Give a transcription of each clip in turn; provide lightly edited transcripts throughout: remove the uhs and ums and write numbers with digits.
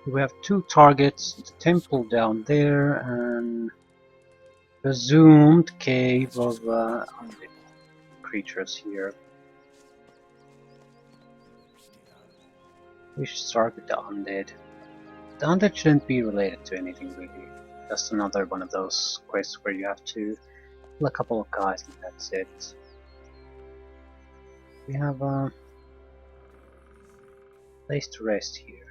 We have two targets, the temple down there and presumed cave of undead creatures here. We should start with the undead. The undead shouldn't be related to anything really. Just another one of those quests where you have to kill a couple of guys and that's it. We have a place to rest here.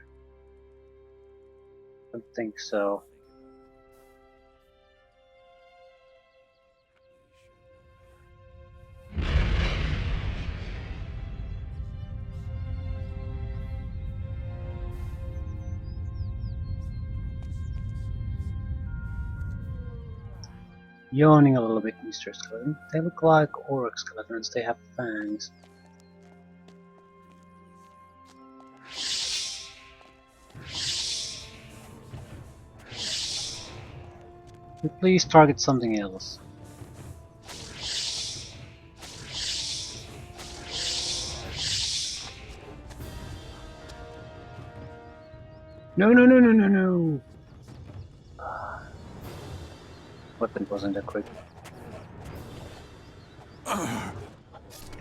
Don't think so. Yawning a little bit, Mr. Skeleton. They look like orc skeletons, they have fangs. Please target something else. No, no, no, no, no, no! Weapon wasn't equipped.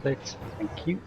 Let's, thank you.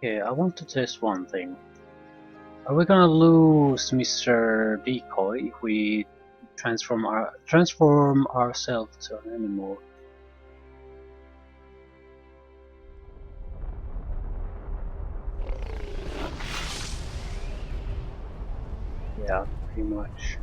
Okay, I want to test one thing. Are we gonna lose Mr. Decoy if we transform ourselves to an animal? Yeah, pretty much.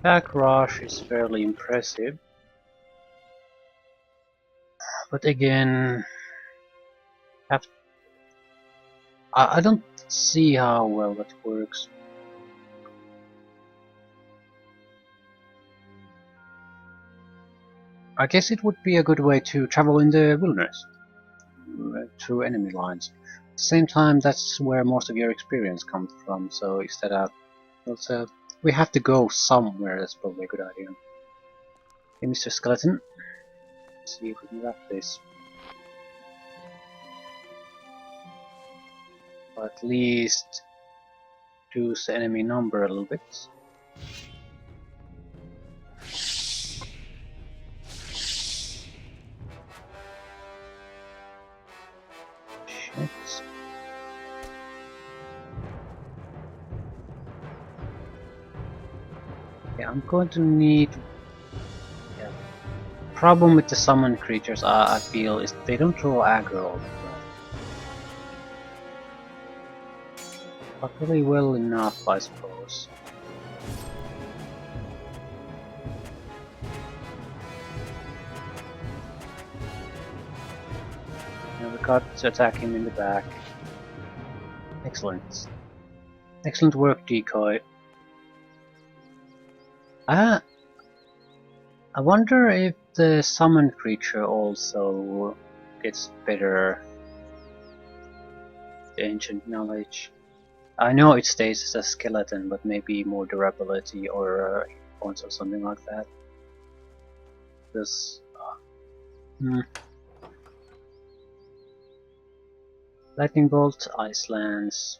Attack rush is fairly impressive, but again, I don't see how well that works. I guess it would be a good way to travel in the wilderness through enemy lines. At the same time, that's where most of your experience comes from. So instead of, well, we have to go somewhere. That's probably a good idea. Hey, Mr. Skeleton. Let's see if we can wrap this. Or at least reduce the enemy number a little bit. Shit. Yeah, I'm going to need. Yeah. Problem with the summon creatures, I feel, is they don't draw aggro all that well. But really well enough, I suppose. And we got to attack him in the back. Excellent. Excellent work, Decoy. I wonder if the summon creature also gets better ancient knowledge. I know it stays as a skeleton, but maybe more durability or points or something like that. Because lightning bolt, ice lance.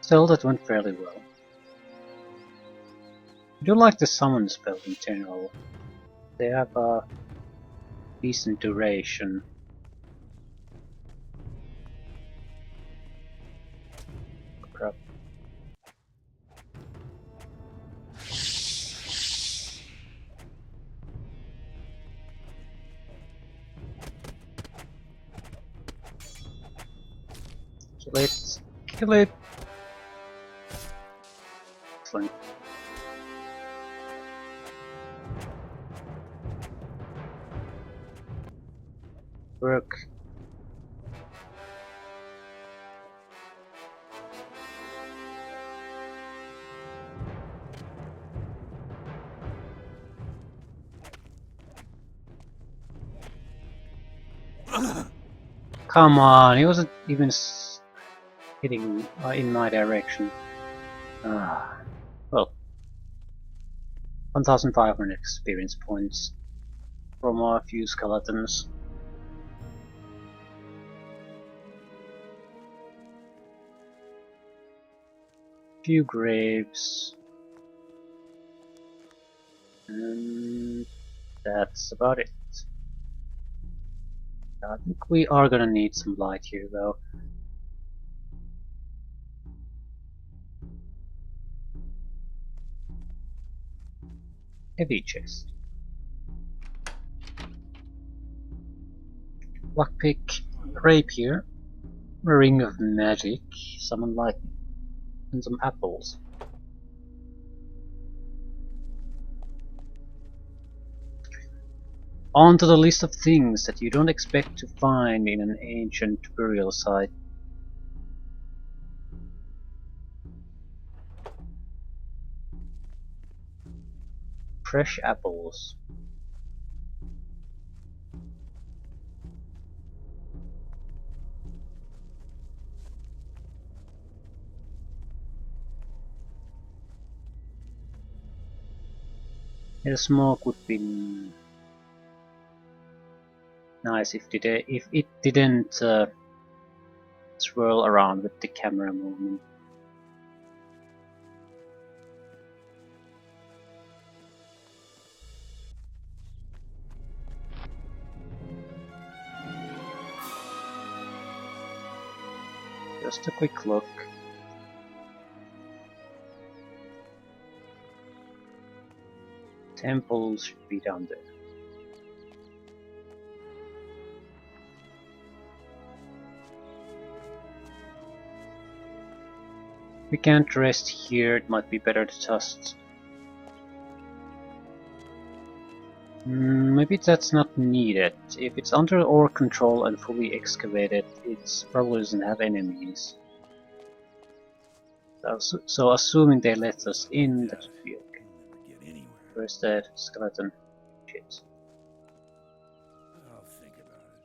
Still, that went fairly well. I do like the summon spell in general. They have a decent duration. Crap. Kill it! Kill it! Excellent. Work. Come on, he wasn't even hitting in my direction. Well, 1,500 experience points from a few skeletons. Few graves. And that's about it. I think we are gonna need some light here though. Heavy chest. Lockpick, rapier, ring of magic, summon lightning, and some apples. On to the list of things that you don't expect to find in an ancient burial site. Fresh apples. The smoke would be nice if it didn't swirl around with the camera movement. Just a quick look. Temples should be down there. We can't rest here, it might be better to just... maybe that's not needed. If it's under our control and fully excavated, it probably doesn't have enemies. So assuming they let us in, that should be okay. Where's that skeleton? Shit. I'll think about it.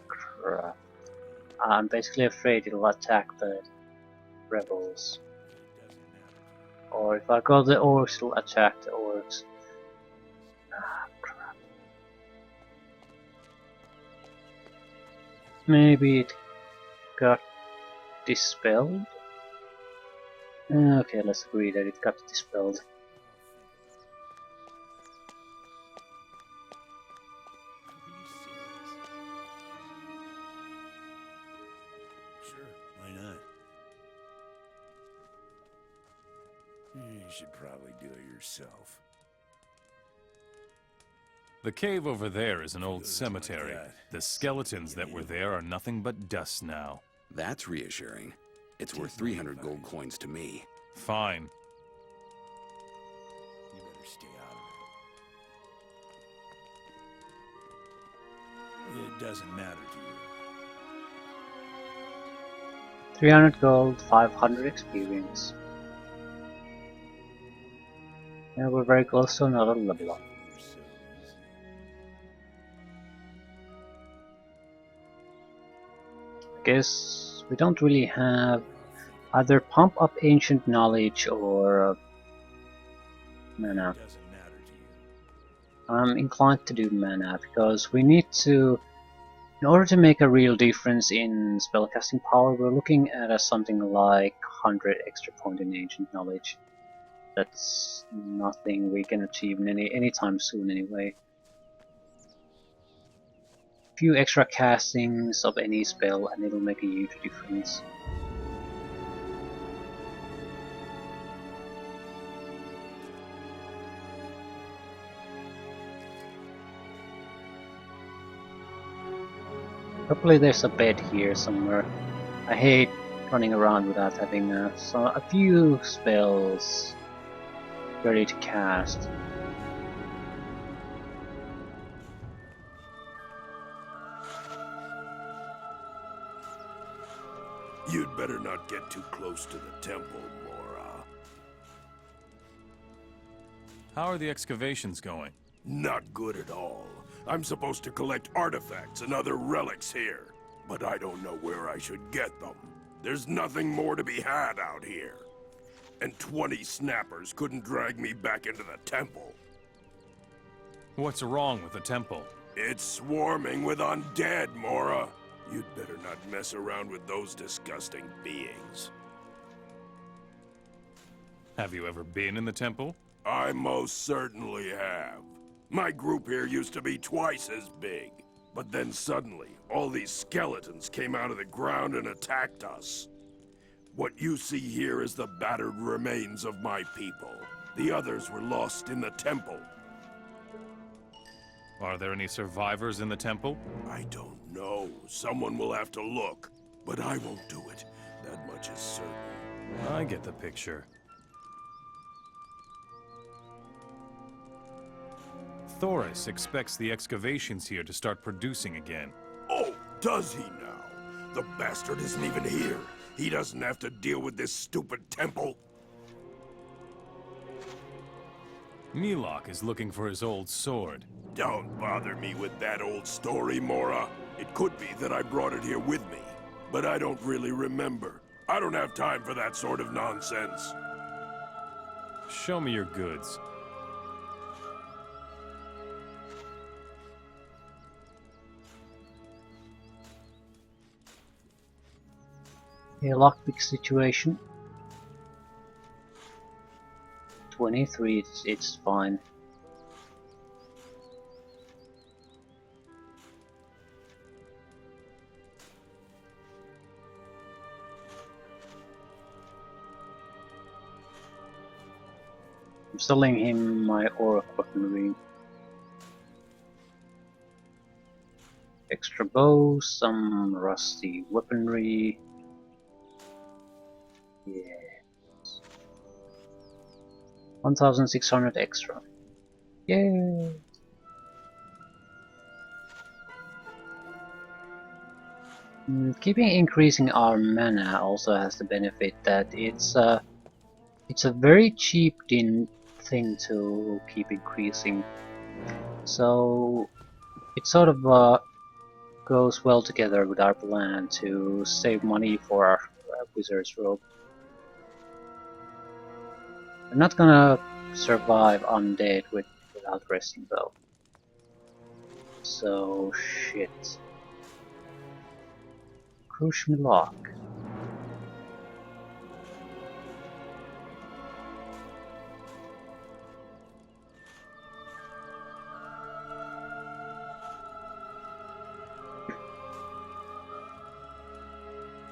Crap. I'm basically afraid it'll attack the rebels. Or if I go the orcs, it'll attack the orcs. Ah, crap. Maybe it got dispelled? Okay, let's agree that it got dispelled. Sure, why not? You should probably do it yourself. The cave over there is an old cemetery. God. The skeletons that were there are nothing but dust now. That's reassuring. It's worth 300 gold coins to me. Fine. You better stay out of it. It doesn't matter to you. 300 gold, 500 experience. Yeah, we're very close to another level up. You're so easy. Guess we don't really have either pump up ancient knowledge or mana. It doesn't matter to you. I'm inclined to do mana because we need to, in order to make a real difference in spellcasting power, we're looking at something like 100 extra point in ancient knowledge. That's nothing we can achieve anytime soon anyway. Few extra castings of any spell and it'll make a huge difference. Hopefully there's a bed here somewhere. I hate running around without having a few spells ready to cast. You'd better not get too close to the temple, Mora. How are the excavations going? Not good at all. I'm supposed to collect artifacts and other relics here, but I don't know where I should get them. There's nothing more to be had out here. And 20 snappers couldn't drag me back into the temple. What's wrong with the temple? It's swarming with undead, Mora. You'd better not mess around with those disgusting beings. Have you ever been in the temple? I most certainly have. My group here used to be twice as big. But then suddenly, all these skeletons came out of the ground and attacked us. What you see here is the battered remains of my people. The others were lost in the temple. Are there any survivors in the temple? I don't know. Someone will have to look. But I won't do it. That much is certain. I get the picture. Thoris expects the excavations here to start producing again. Oh, does he now? The bastard isn't even here. He doesn't have to deal with this stupid temple. Milok is looking for his old sword. Don't bother me with that old story, Mora. It could be that I brought it here with me, but I don't really remember. I don't have time for that sort of nonsense. Show me your goods. A lockpick situation. 23, it's fine. I'm selling him my aura weaponry. Extra bows, some rusty weaponry. Yes. 1,600 extra. Yay! Keeping increasing our mana also has the benefit that it's a very cheap thing to keep increasing. So it sort of goes well together with our plan to save money for our wizard's robe. We're not gonna survive undead without resting though. So shit. Crush me lock.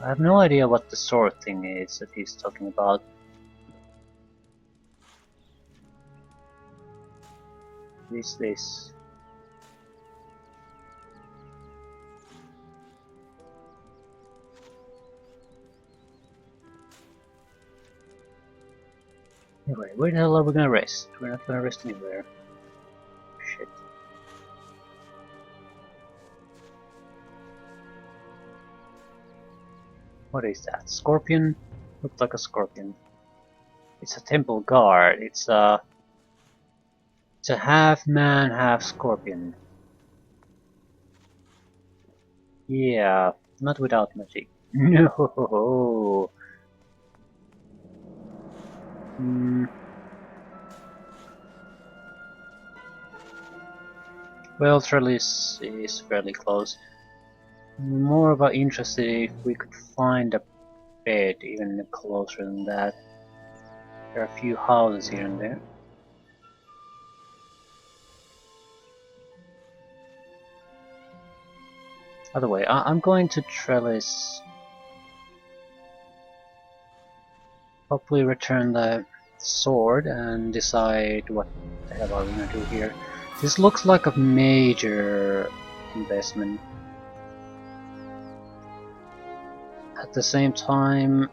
I have no idea what the sword thing is that he's talking about. What is this? Anyway, where the hell are we gonna rest? We're not gonna rest anywhere. Shit. What is that? Scorpion? Looks like a scorpion. It's a temple guard. It's a half man, half scorpion. Yeah, not without magic. No. Well, Trellis is fairly close. More of an interested if we could find a bed even closer than that. There are a few houses here and there. By the way, I'm going to trellis. Hopefully return the sword and decide what the hell are we gonna do here. This looks like a major investment. At the same time,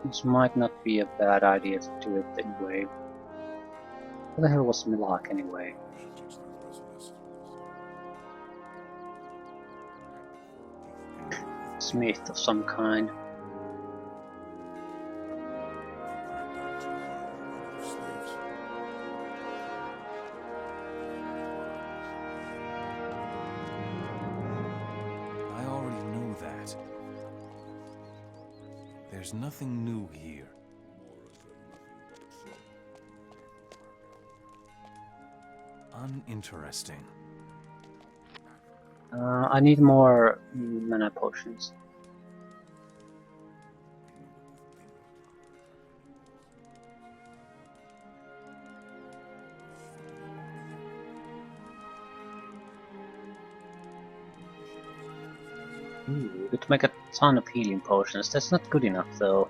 this might not be a bad idea to do it anyway. What the hell was Milak anyway? Smith of some kind. I already know that. There's nothing new here. Uninteresting. I need more mana potions. Ooh, we could make a ton of healing potions. That's not good enough though.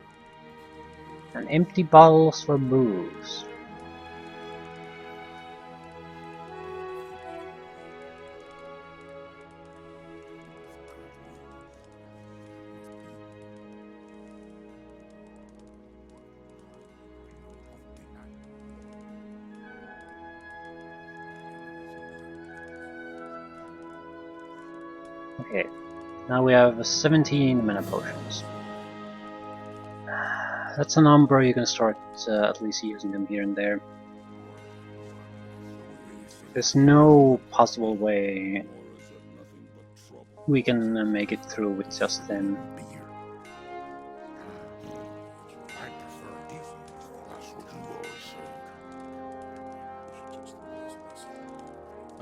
And empty bottles for booze. Okay, now we have 17 mana potions. That's a number you can start at least using them here and there. There's no possible way we can make it through with just them.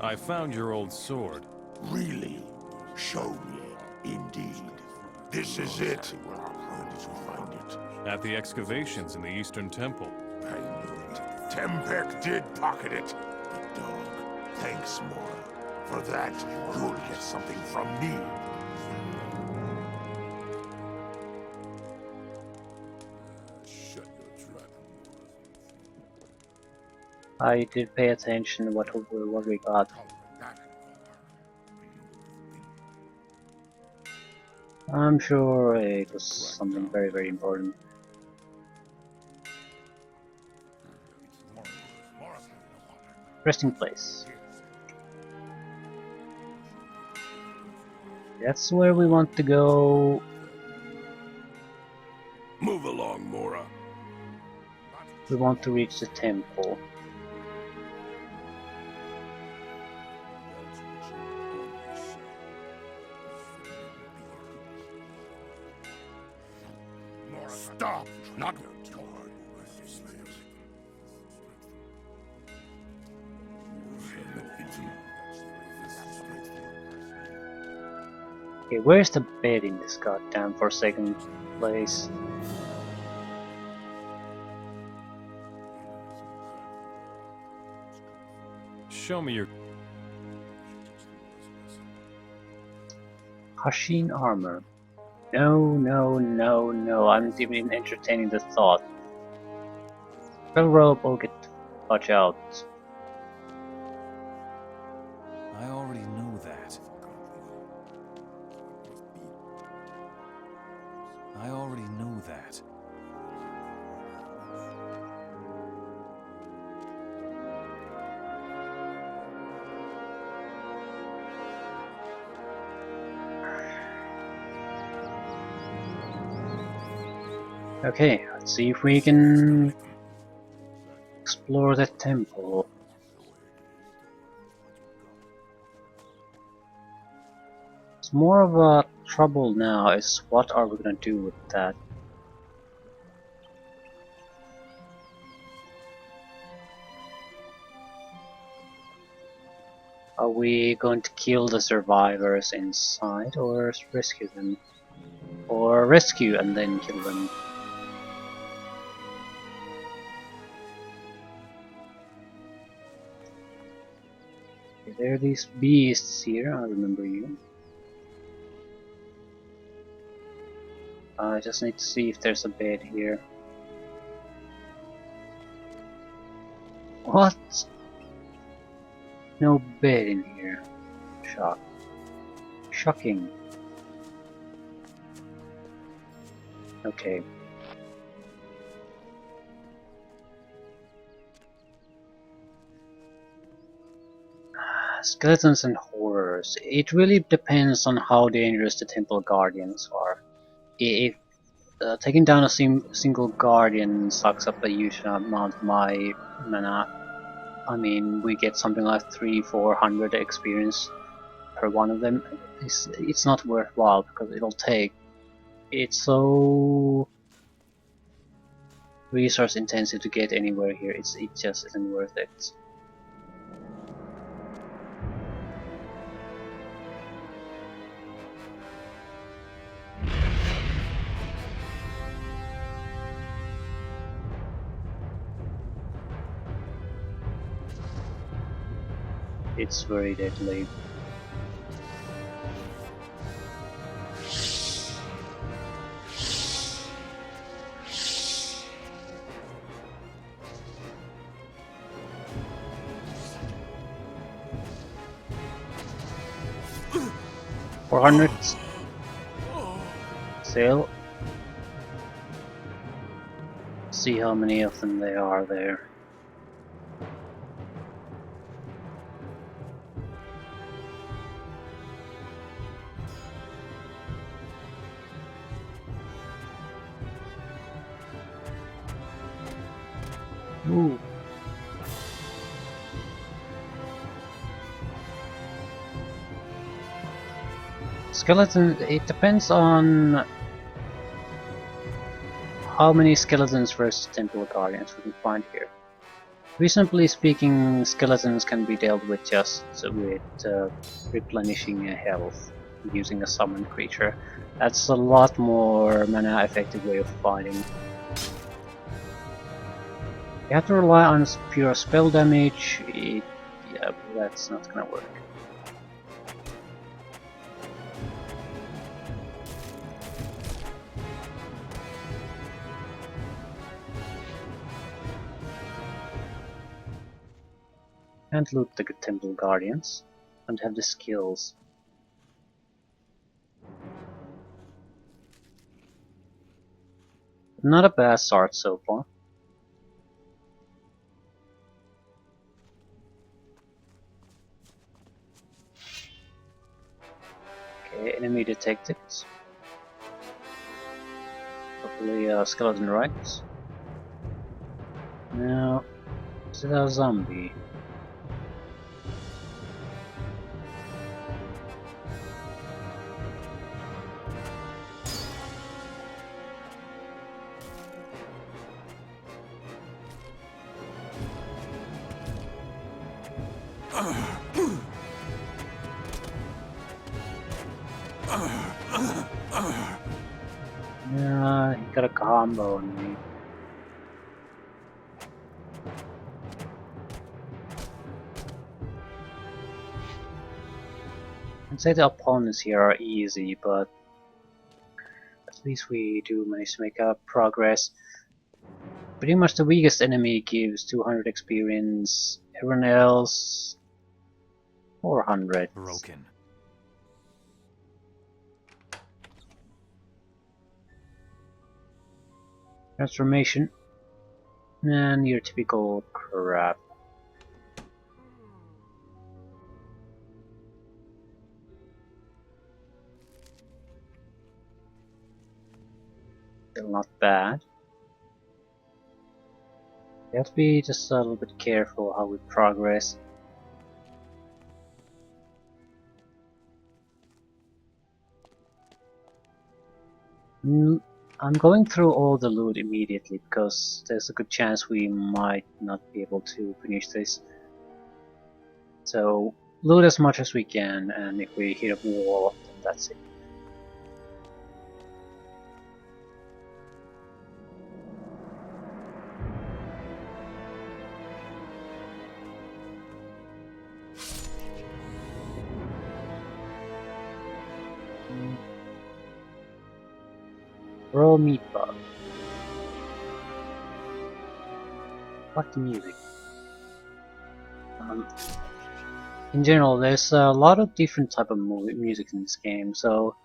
I found your old sword. Really? Show me. Indeed. This is it. Where did you find it? At the excavations in the Eastern Temple. I knew it. Tempek did pocket it. The dog. Thanks, Mora. For that, you'll get something from me. Shut your trap. I did pay attention to what we got. I'm sure it was something very, very important. Resting place. That's where we want to go. Move along, Mora. We want to reach the temple. Stop! Not Okay, where's the bed in this goddamn forsaken place? Show me your... Hashin armor. No, no, no, no. I'm not even entertaining the thought. Spell rope will get watch out. I already know that. I already know that. Okay, let's see if we can explore the temple. It's more of a trouble now is what are we gonna do with that? Are we going to kill the survivors inside or rescue them? Or or rescue and then kill them. Okay, there are these beasts here, I remember you. I just need to see if there's a bed here. What? No bed in here. Shocking. Okay. Skeletons and horrors. It really depends on how dangerous the temple guardians are. If taking down a single guardian sucks up a huge amount of my mana. I mean, we get something like 300-400 experience per one of them. It's not worthwhile because it's so resource intensive to get anywhere here. It just isn't worth it. It's very deadly. $400 sale. See how many of them there are there. Ooh. Skeleton, it depends on how many skeletons versus temple guardians we can find here. Reasonably speaking, skeletons can be dealt with just with replenishing health using a summoned creature. That's a lot more mana effective way of fighting. You have to rely on pure spell damage. Yeah, that's not gonna work. Can't loot the temple guardians. Don't have the skills. Not a bad start so far. Okay, enemy detected. Hopefully a skeleton right. Now, is it a zombie? Yeah, he got a combo on me. I'd say the opponents here are easy, but at least we do manage to make progress. Pretty much the weakest enemy gives 200 experience, everyone else 400. Broken. Transformation. And your typical crap. Still not bad. We have to be just a little bit careful how we progress. I'm going through all the loot immediately because there's a good chance we might not be able to finish this. So loot as much as we can, and if we hit a wall, then that's it. Raw meat bar. What the music? In general, there's a lot of different type of music in this game, so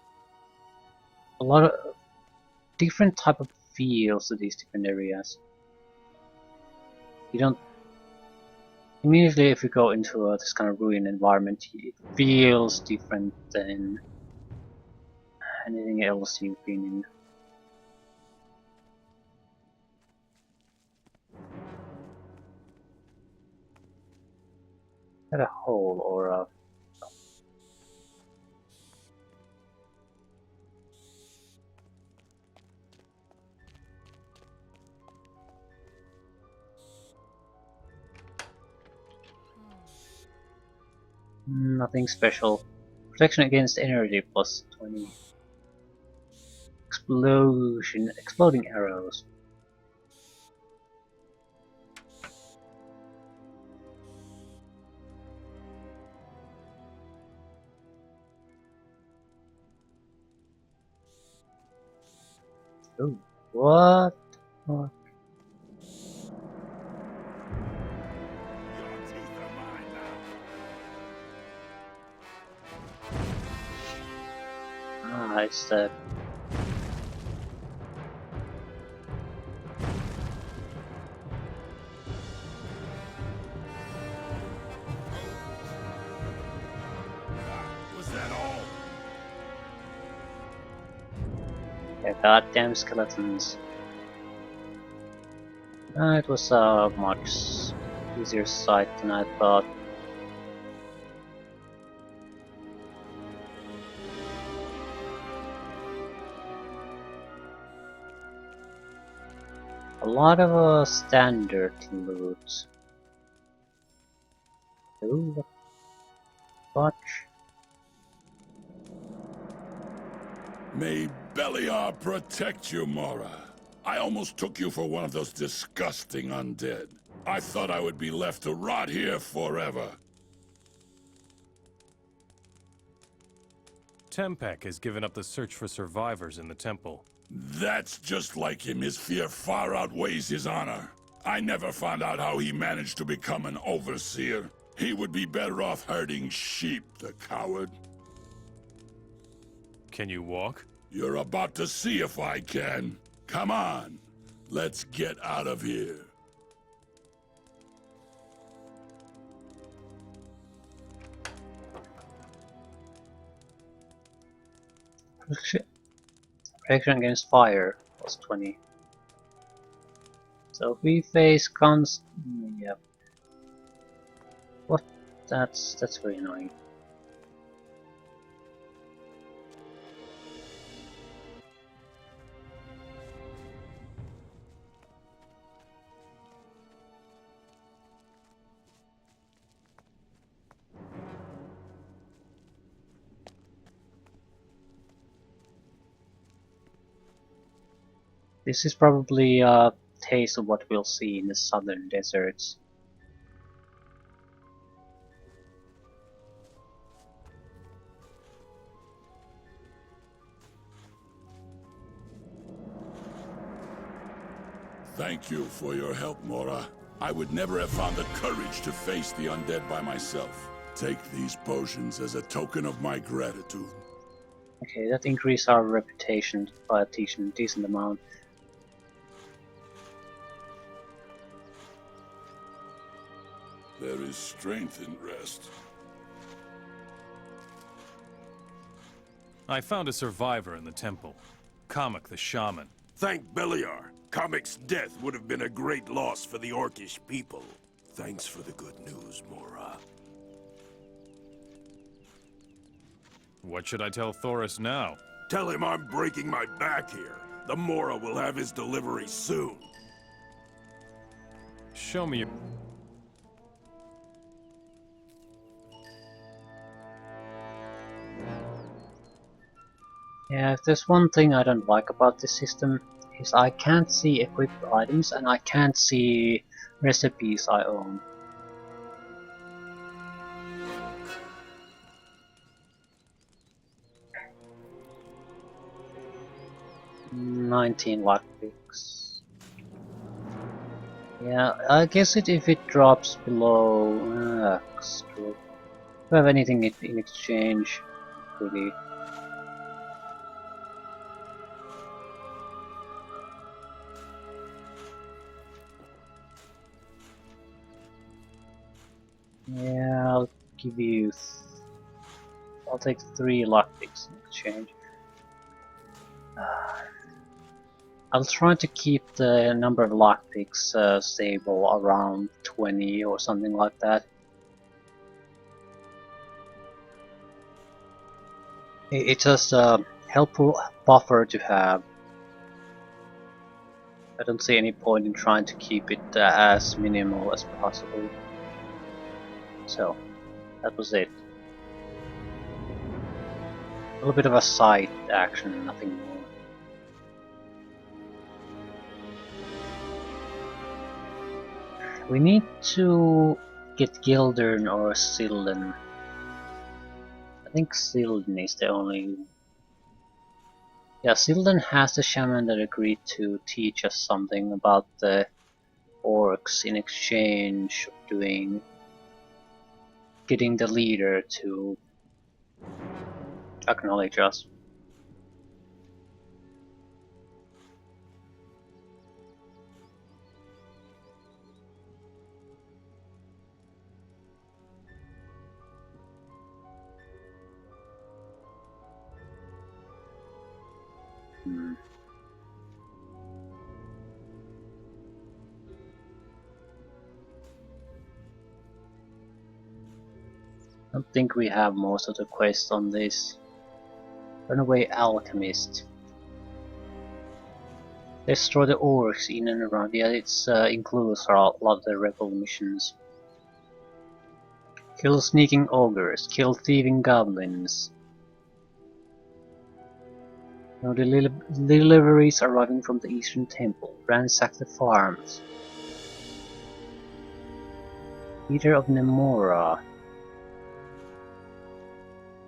a lot of different type of feels to these different areas. You don't immediately, if you go into this kind of ruined environment, it feels different than anything else you've been in. Is that a hole or a... Nothing special. Protection against energy plus 20. Exploding arrows. Ooh, what? What? Your teeth are mine now. Ah, it's the... Was that all? Yeah, goddamn skeletons. It was a much easier sight than I thought. A lot of standard loot. Ooh, watch. May Beliar protect you, Mora. I almost took you for one of those disgusting undead. I thought I would be left to rot here forever. Tempek has given up the search for survivors in the temple. That's just like him. His fear far outweighs his honor. I never found out how he managed to become an overseer. He would be better off herding sheep, the coward. Can you walk? You're about to see if I can. Come on, let's get out of here. Protection against fire was 20. So if we face cons... yeah. What? That's very annoying. This is probably a taste of what we'll see in the southern deserts. Thank you for your help, Mora. I would never have found the courage to face the undead by myself. Take these potions as a token of my gratitude. Okay, that increased our reputation by a decent amount. There is strength in rest. I found a survivor in the temple. Kamek the shaman. Thank Beliar. Kamek's death would have been a great loss for the Orcish people. Thanks for the good news, Mora. What should I tell Thoris now? Tell him I'm breaking my back here. The Mora will have his delivery soon. Show me your... Yeah, if there's one thing I don't like about this system, is I can't see equipped items and I can't see recipes I own. 19 lockpicks. Yeah, I guess if it drops below... screw. Do I have anything in exchange? Really? Yeah, I'll give you... I'll take 3 lockpicks in exchange. I'll try to keep the number of lockpicks stable around 20 or something like that. It's just a helpful buffer to have. I don't see any point in trying to keep it as minimal as possible. So, that was it. A little bit of a side action, nothing more. We need to get Gildern or Silden. I think Silden is the only... Yeah, Silden has the shaman that agreed to teach us something about the orcs in exchange of getting the leader to acknowledge us. Hmm. I don't think we have most of the quests on this. Runaway Alchemist. Destroy the orcs in and around. Yeah, it includes a lot of the rebel missions. Kill sneaking ogres. Kill thieving goblins. No deliveries arriving from the Eastern Temple. Ransack the farms. Leader of Nemora.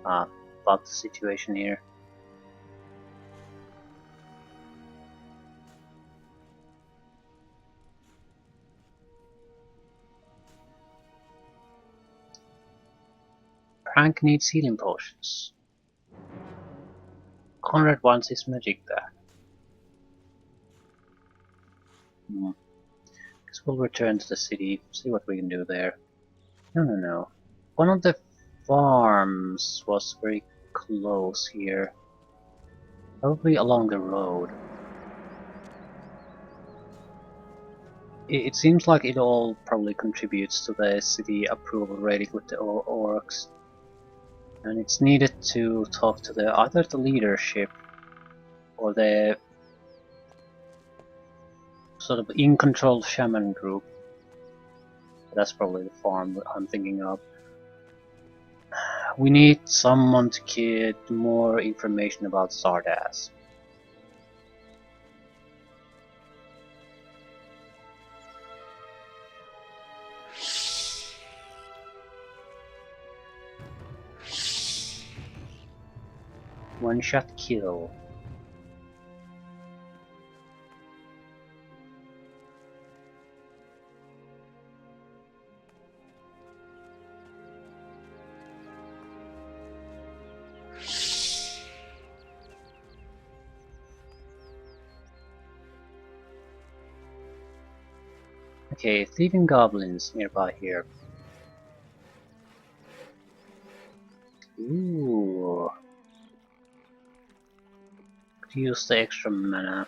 About the situation here. Frank needs healing potions. Conrad wants his magic back. Guess we'll return to the city, see what we can do there. No. One of the farms was very close here. Probably along the road. It seems like it all probably contributes to the city approval rating with the orcs. And it's needed to talk to either the leadership or the sort of in-control shaman group. That's probably the farm that I'm thinking of. We need someone to get more information about Sardas. One-shot kill. Okay, thieving goblins nearby here. Ooh. Could use the extra mana.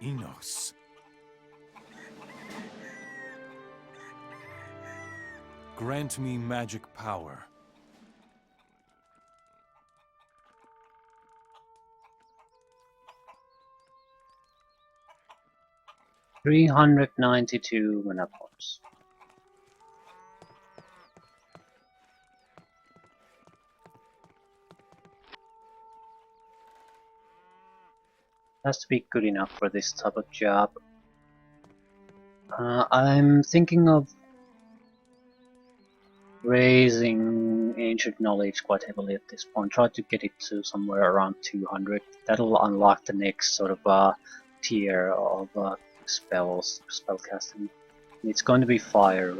Enos. Grant me magic power. $392 mana points. Has to be good enough for this type of job. I'm thinking of raising ancient knowledge quite heavily at this point. Try to get it to somewhere around 200. That'll unlock the next sort of tier of spellcasting. It's going to be fire.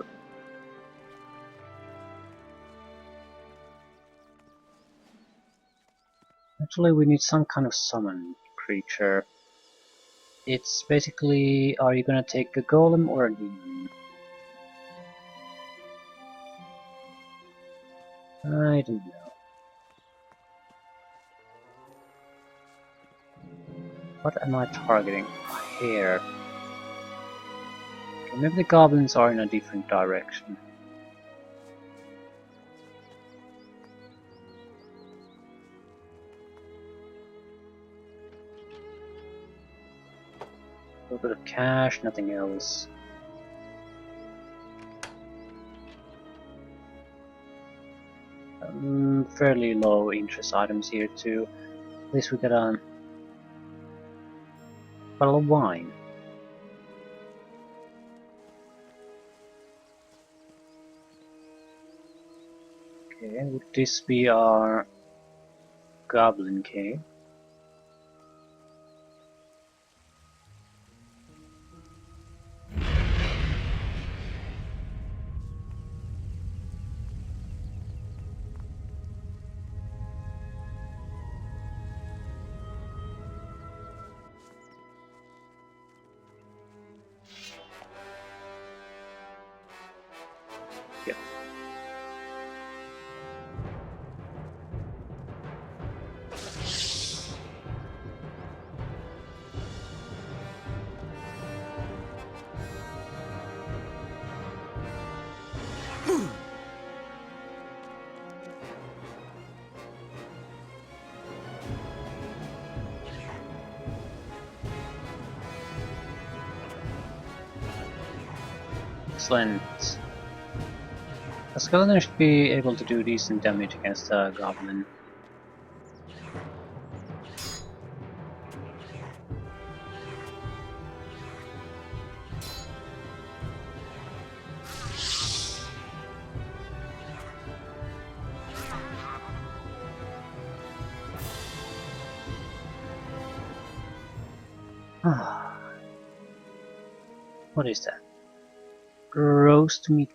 Actually, we need some kind of summon creature. It's basically, are you gonna take a golem or a demon? I don't know. What am I targeting? A hare. Okay, maybe the goblins are in a different direction. A little bit of cash, nothing else. Fairly low interest items here too. At least we got a bottle of wine. Okay, would this be our goblin cave? Yep. Excellent. A skeleton should be able to do decent damage against a goblin. What is that? Roast meat.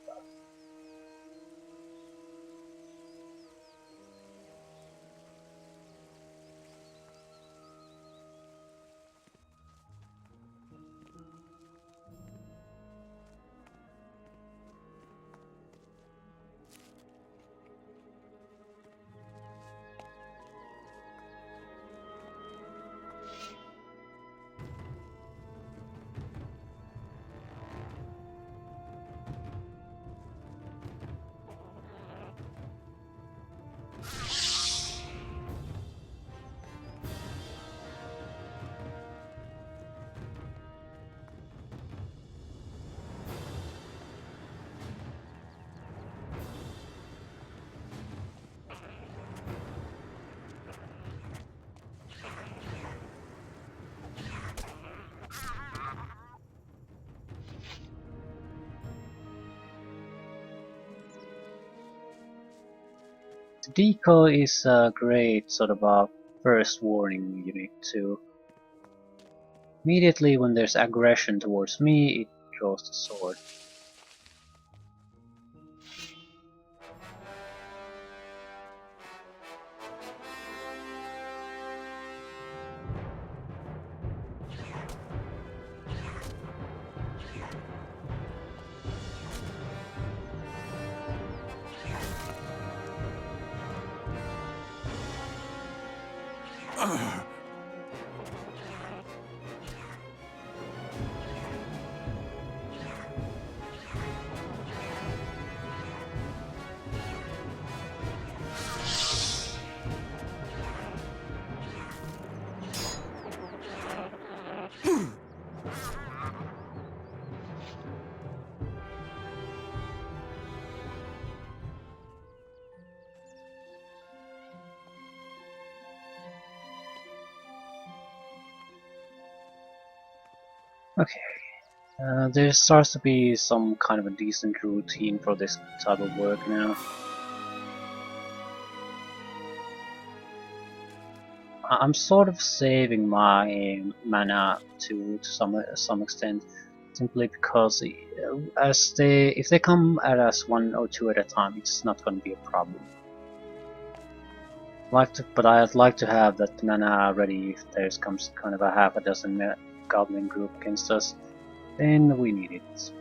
The decoy is a great sort of a first warning unit too. Immediately when there's aggression towards me, it draws the sword. Okay. There starts to be some kind of a decent routine for this type of work now. I'm sort of saving my mana to some extent, simply because if they come at us one or two at a time, it's not going to be a problem. But I'd like to have that mana ready if there's comes kind of a half a dozen goblin group against us, then we need it.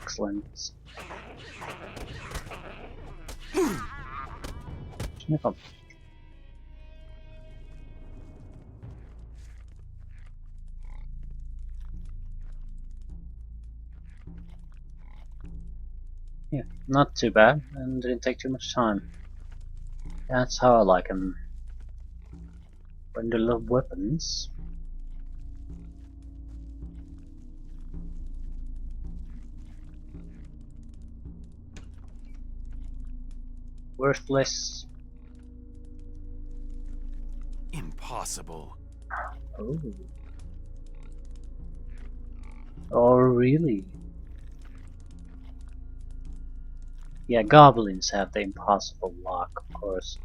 Excellent. Sniff up. Yeah, not too bad, and didn't take too much time. That's how I like 'em. Bundle of weapons. Worthless. Impossible. Oh. Oh, really? Yeah, goblins have the impossible luck, of course.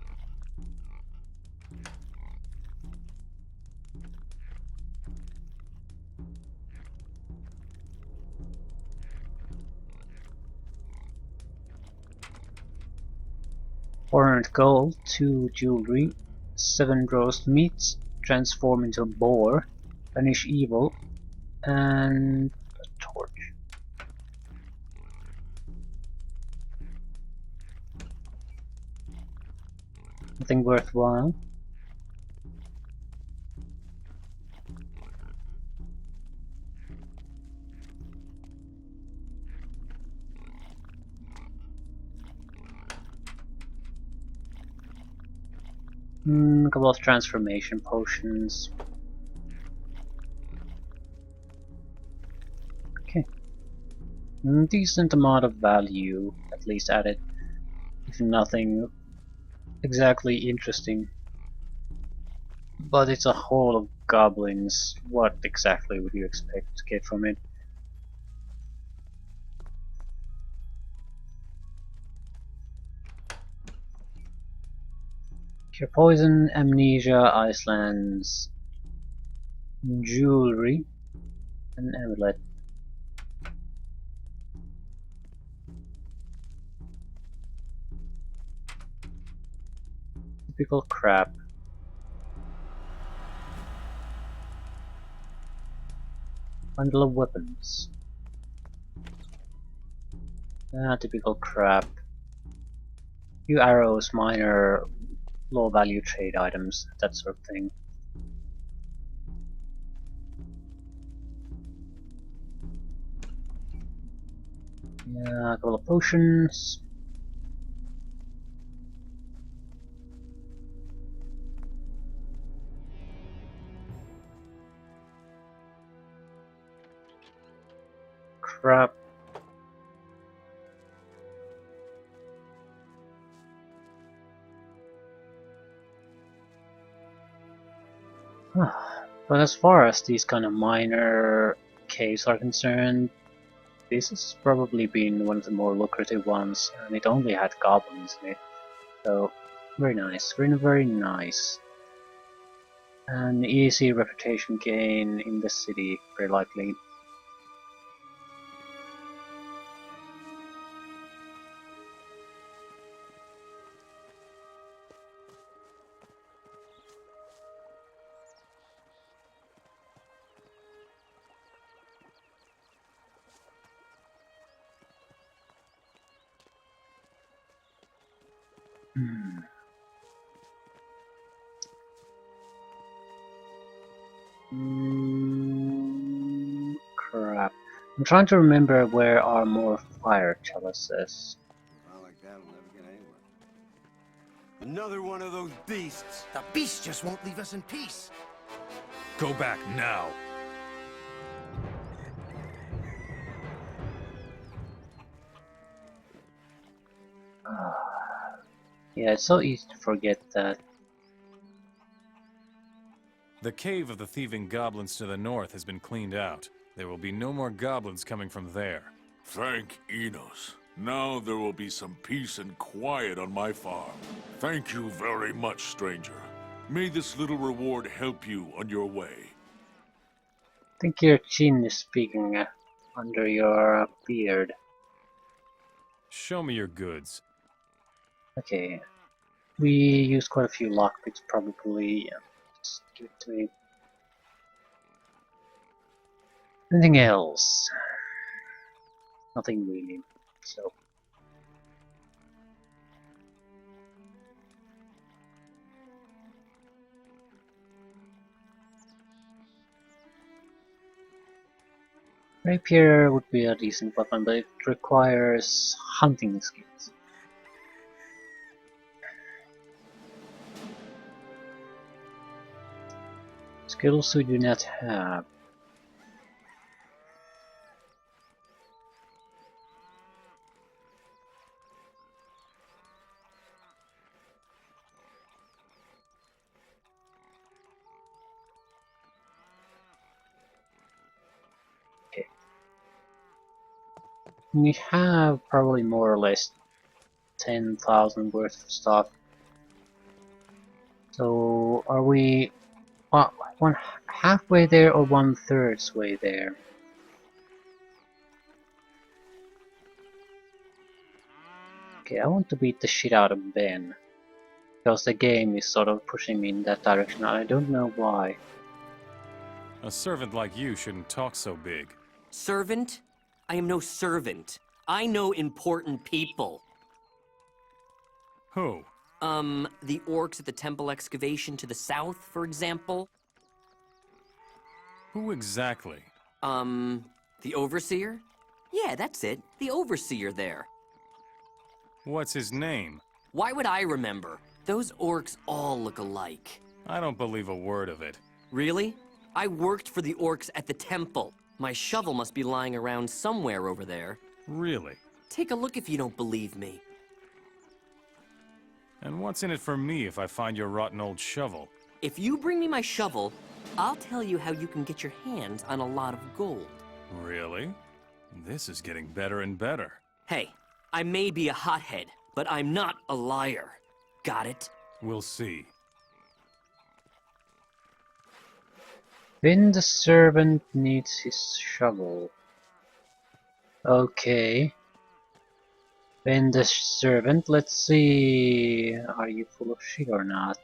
$400 gold, 2 jewelry, 7 roast meat, transform into a boar, banish evil, and a torch. Nothing worthwhile. A couple of transformation potions. Okay. Decent amount of value, at least added, if nothing exactly interesting. But it's a hole of goblins. What exactly would you expect to get from it? Cure poison, amnesia, Iceland's jewelry, an amulet. Typical crap. Bundle of weapons. Typical crap. Few arrows, minor low value trade items, that sort of thing. Yeah, a couple of potions. Crap. But as far as these kind of minor caves are concerned, this has probably been one of the more lucrative ones, and it only had goblins in it. So, very nice, very nice. An easy reputation gain in the city, very likely. Crap. I'm trying to remember where are more fire chalices. Like that'll never Another one of those beasts. The beast just won't leave us in peace. Go back now. Yeah, it's so easy to forget that. The cave of the thieving goblins to the north has been cleaned out. There will be no more goblins coming from there. Thank Enos. Now there will be some peace and quiet on my farm. Thank you very much, stranger. May this little reward help you on your way. I think your chin is speaking under your beard. Show me your goods. Okay. We used quite a few lockpicks, probably. Yeah. Just give it to me. Anything else? Nothing really. So. Rapier would be a decent weapon, but it requires hunting skills. Skills we do not have. Okay. We have probably more or less 10,000 worth of stuff. So are we one halfway there or 1/3 way there? Okay, I want to beat the shit out of Ben. Because the game is sort of pushing me in that direction. I don't know why. A servant like you shouldn't talk so big. Servant? I am no servant. I know important people. Who? The orcs at the temple excavation to the south, for example. Who exactly? The overseer? Yeah, that's it. The overseer there. What's his name? Why would I remember? Those orcs all look alike. I don't believe a word of it. Really? I worked for the orcs at the temple. My shovel must be lying around somewhere over there. Really? Take a look if you don't believe me. And what's in it for me if I find your rotten old shovel? If you bring me my shovel, I'll tell you how you can get your hands on a lot of gold. Really? This is getting better and better. Hey, I may be a hothead, but I'm not a liar. Got it? We'll see. When the servant needs his shovel. Okay. When the servant, let's see. Are you full of shit or not?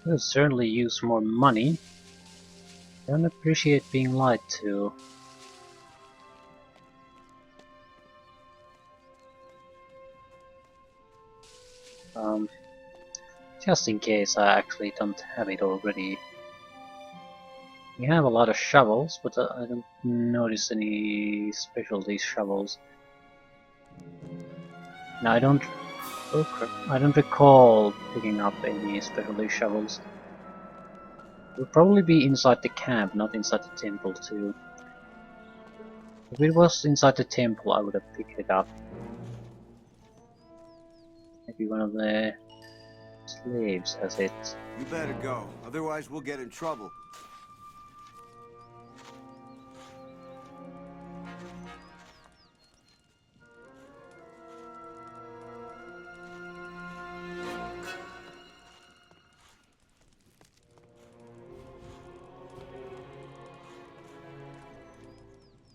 Could certainly use more money. Don't appreciate being lied to. Just in case I actually don't have it already. We have a lot of shovels, but I don't notice any specialty shovels. No, I don't. Oh crap! I don't recall picking up any specialty shovels. It would probably be inside the camp, not inside the temple too. If it was inside the temple, I would have picked it up. Maybe one of the slaves has it. You better go, otherwise we'll get in trouble.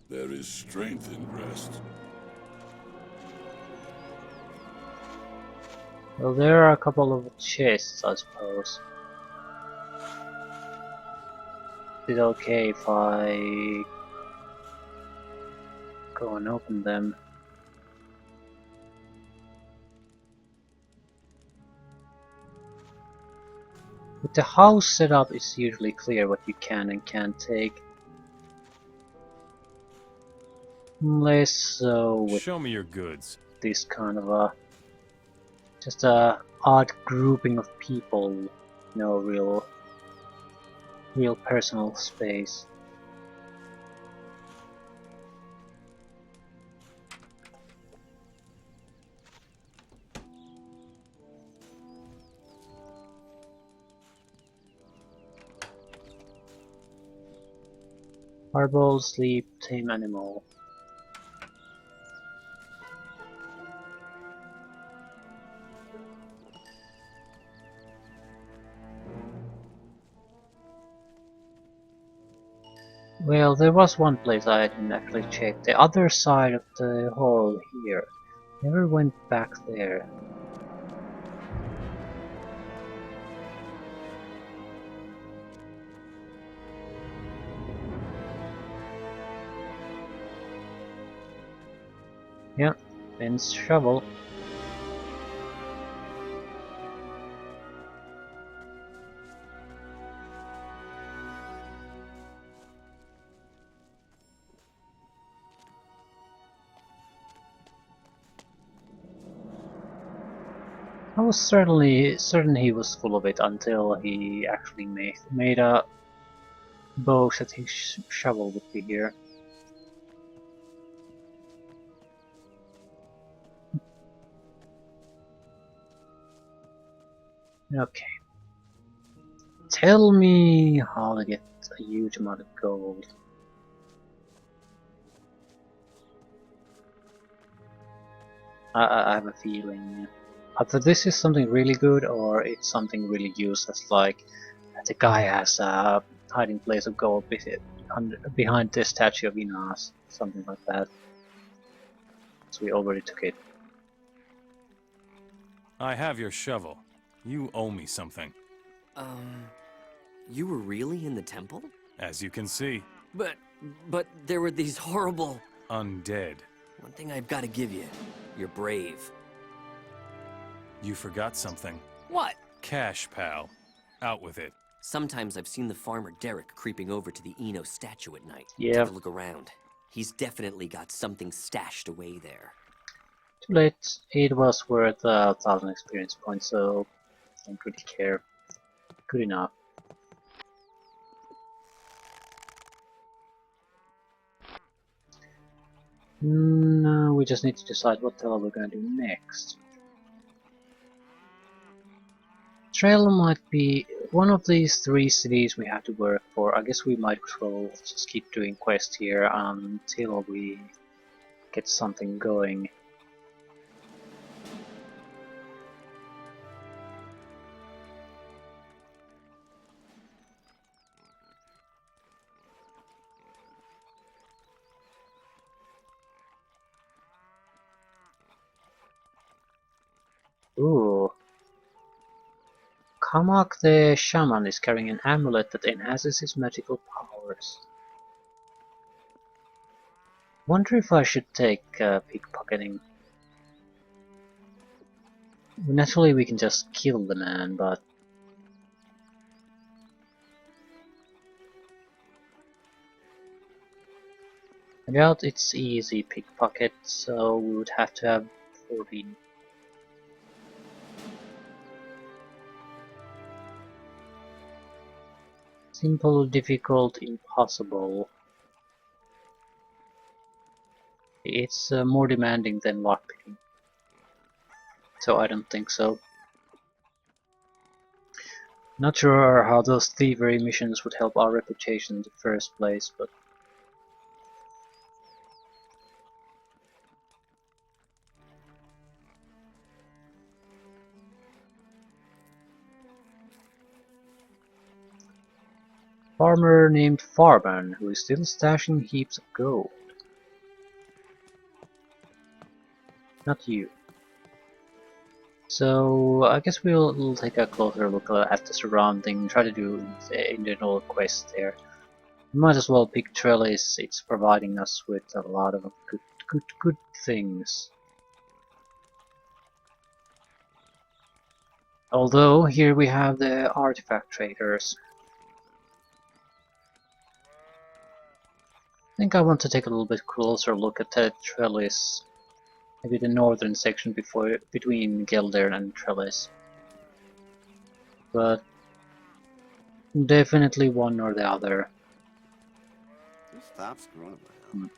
There is strength in rest. Well, there are a couple of chests, I suppose. Is it okay if I go and open them? With the house setup, it's usually clear what you can and can't take. Less so with Show me your goods. this kind of a just a odd grouping of people. No real personal space. Fireball, sleep, tame animal. Well, there was one place I didn't actually check. The other side of the hall here. Never went back there. Yeah, Ben's shovel. I was certainly certain he was full of it until he actually made a boast that his shovel would be here. Okay. Tell me how to get a huge amount of gold. I have a feeling either this is something really good or it's something really useless, like the guy has a hiding place of gold behind the statue of Inas, something like that. So we already took it. I have your shovel. You owe me something. You were really in the temple? As you can see, But there were these horrible... undead. One thing I've got to give you. You're brave. You forgot something. What? Cash, pal. Out with it. Sometimes I've seen the farmer Derek creeping over to the Eno statue at night. Yeah. Take a look around. He's definitely got something stashed away there. Too late. It was worth 1,000 experience points, so I don't really care. Good enough. No, we just need to decide what the hell we're gonna do next. Trail might be one of these three cities we have to work for. I guess we might as well just keep doing quests here until we get something going. Ooh. Kamak the shaman is carrying an amulet that enhances his magical powers. Wonder if I should take pickpocketing. Naturally we can just kill the man, but I doubt it's easy pickpocket, so we would have to have 14. Simple, difficult, impossible. It's more demanding than lockpicking. So I don't think so. Not sure how those thievery missions would help our reputation in the first place, but farmer named Farman, who is still stashing heaps of gold. Not you. So I guess we'll take a closer look at the surrounding, try to do the internal quest there. We might as well pick Trellis, it's providing us with a lot of good things. Although here we have the artifact traders. I think I want to take a little bit closer look at the Trellis. Maybe the northern section between Gelder and Trellis. But definitely one or the other. Stop screwing about.